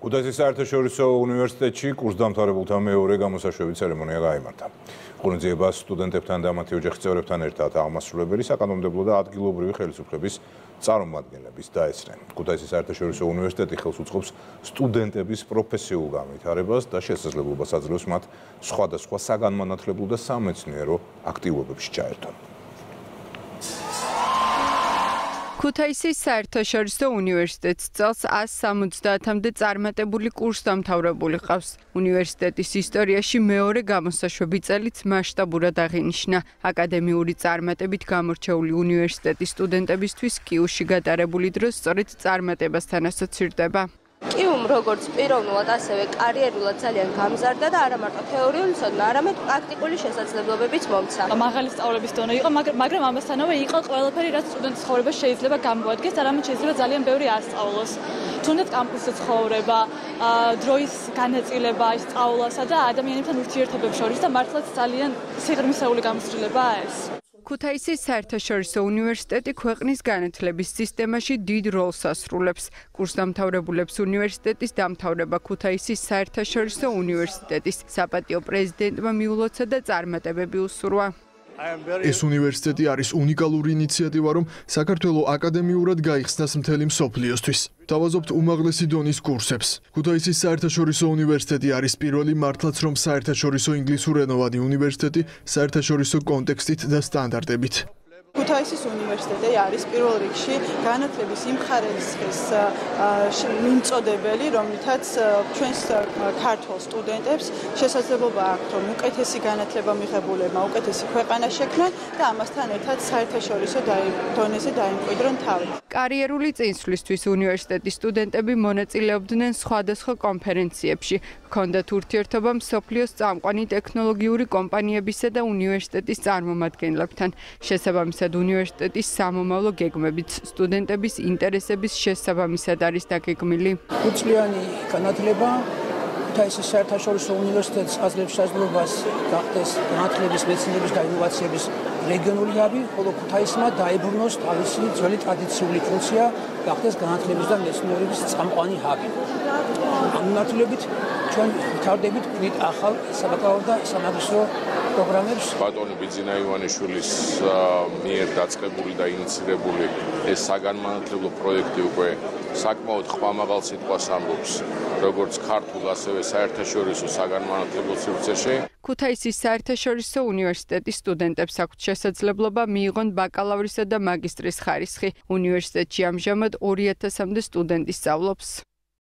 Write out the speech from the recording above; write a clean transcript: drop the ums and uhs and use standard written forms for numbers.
ქუთაისის საერთაშორისო უნივერსიტეტში კურსდამთავრებულთა მეორე გამოსაშვები ცერემონია გაიმართა. ღონისძიებას სტუდენტებთან და მათი ოჯახის წევრებთან ერთად აღმასრულებელი საკანონმდებლო და ადგილობრივი ხელისუფლების წარმომადგენლების დაესწრნენ. ქუთაისის საერთაშორისო უნივერსიტეტი ხელს უწყობს სტუდენტების პროფესიულ განვითარებას და შესაძლებლობას აძლევს მათ სხვადასხვა საგანმანათლებლო და სამეცნიერო აქტივობებში ჩაერთონ. ქუთაისის საერთაშორისო უნივერსიტეტს წელს 170-მდე წარმატებული კურსდამთავრებული ყავს. უნივერსიტეტის ისტორიაში მეორე გამოსაშვები წელიც მასშტაბურად აღინიშნა. აკადემიური წარმატებით გამორჩეული უნივერსიტეტის სტუდენტებისთვის კიუში გატარებული დრო სწორედ წარმატებასთან ასოცირდება. კიუმ როგორც პიროვნულად, ასევე კარიერულად ძალიან გამზარდა და არა მარტო თეორიული ცოდნა, არამედ პრაქტიკული შესაძლებლობებიც მომცა. მაღალი სწავლების დონე იყო, მაგრამ ამასთანავე იყო ყველაფერი, რაც სტუდენტის ცხოვრებას შეიძლება გამოადგეს, არამედ შეიძლება ძალიან ბევრი ასწავლოს. თუნდაც კამპუსზე ცხოვრება, დროის განაწილება, სწავლასა და ადამიანებთან ურთიერთობებს შორის და მართლაც ძალიან სიღრმისეული გამოცდილებაა ეს. ქუთაისის საერთაშორისო უნივერსიტეტი ქვეყნის განათლების სისტემაში დიდ როლს ასრულებს. კურსდამთავრებულებს უნივერსიტეტის დამთავრება ქუთაისის საერთაშორისო უნივერსიტეტის საპატიო პრეზიდენტმა მიულოცა და წარმატებები უსურვა. ეს უნივერსიტეტი არის უნიკალური ინიციატივა, რომ საქართველო აკადემიურად გაიხსნას მთელი მსოფლიოსთვის. თავაზობთ უმაღლესი დონის კურსებს. ქუთაისის საერთაშორისო უნივერსიტეტი არის პირველი მართლაც რომ საერთაშორისო ინგლისურენოვანი უნივერსიტეტი საერთაშორისო კონტექსტით და სტანდარტებით. ქუთაისის უნივერსიტეტი არის პირველ რიგში განათლების იმ ხარისხის მიმწოდებელი, რომლითაც ჩვენს ქართულ სტუდენტებს შესაძლებლობა აქვთ, რომ უკეთესი განათლება მიღებულებმა უკეთესი ქვეყანა შექმნან და ამასთან ერთად საერთაშორისო დონეზე დაიმკვიდრონ თავი. კარიერული წინსვლისთვის უნივერსიტეტის სტუდენტები მონაწილეობდნენ სხვადასხვა კონფერენციებში. ჰქონდათ ურთიერთობა მსოფლიოს წამყვანი ტექნოლოგიური კომპანიებისა და უნივერსიტეტის წარმომადგენლებთან. შესაბამისად უნივერსიტეტის სამომავლო გეგმებით სტუდენტების ინტერესების შესაბამისად არის დაგეგმილი. უწლიანი განათლება ქუთაისის საერთაშორისო უნივერსიტეტს აძლევს შესაძლებლობას გახდეს განათლების, მეცნიერების და ინოვაციების რეგიონული ჰაბი, ხოლო ქუთაისმა დაებრუნოს თავისი ძველი ტრადიციული ფუნქცია, გახდეს განათლების და მეცნიერების წამყვანი ჰაბი. ამ მიმართულებით ჩვენ ვითარდებით გვით ახალ საბაკალავრო და სამაგისტრო პროგრამებს. ბატონი ბიძინა ივანიშვილის მიერ დაწყებული და ინიცირებული ეს საგანმანათლებლო პროექტი უკვე საკმაოდ ხმამაღალ სიტყვას ამბობს, როგორც ქართულ, ასევე საერთაშორისო საგანმანათლებლო სივრცეში. ქუთაისის საერთაშორისო უნივერსიტეტის სტუდენტებს აქვთ შესაძლებლობა მიიღონ ბაკალავრისა და მაგისტრის ხარისხი. უნივერსიტეტში ამჟამად 2000-მდე სტუდენტი სწავლობს.